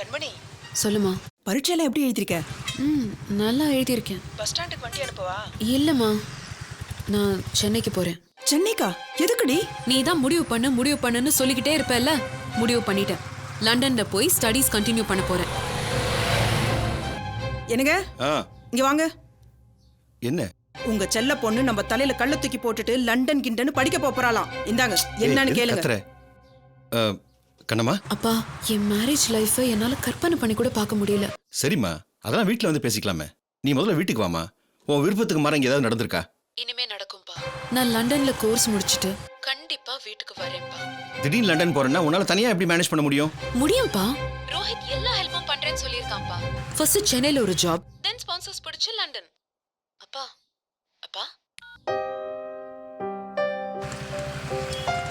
கண்மணி, சொல்லுமா. பரீட்சையெல்லாம் எப்படி எழுதிருக்க? நல்லா எழுதியிருக்கேன். பஸ் ஸ்டாண்டுக்கு வண்டி அனுப்பவா? இல்லம்மா, நான் சென்னைக்கு போறேன். சென்னைக்கா? எதுக்குடி? நீ தான் முடிவு பண்ணுன்னு சொல்லிக்கிட்டே இருப்பல்ல, முடிவு பண்ணிட்டேன். லண்டன்ல போய் ஸ்டடீஸ் கண்டினியூ பண்ண போறேன். என்னங்க? இங்க வாங்க. என்ன? உங்க செல்ல பொண்ணு நம்ம தலையில கள்ள தூக்கி போட்டுட்டு லண்டன் கிண்டன்னு படிக்க போறாளாம். இந்தாங்க, என்னன்னு கேளுங்க. கண்ணம்மா, அப்பா, என் மேரேஜ் லைஃபை என்னால கற்பனை பண்ணி கூட பார்க்க முடியல. சரிம்மா, அதெல்லாம் வீட்ல வந்து பேசிக்கலாமே. நீ முதல்ல வீட்டுக்கு வாமா. உன் விருப்பத்துக்கு மாற இங்க ஏதாவது நடந்திருக்கா? இனிமே நடக்கும்பா. நான் லண்டன்ல கோர்ஸ் முடிச்சிட்டு கண்டிப்பா வீட்டுக்கு வரேன்பா. திடீர்னு லண்டன் போறேன்னா உன்னால தனியா எப்படி மேனேஜ் பண்ண முடியும்? முடியும்பா. ரோஹித் எல்லா ஹெல்ப்பும் பண்றேன்னு சொல்லியிருக்கான்ப்பா. ஃபர்ஸ்ட் சென்னையில ஒரு ஜாப், தென் ஸ்பான்சர்ஸ் பிடிச்சு லண்டன். அப்பா அப்பா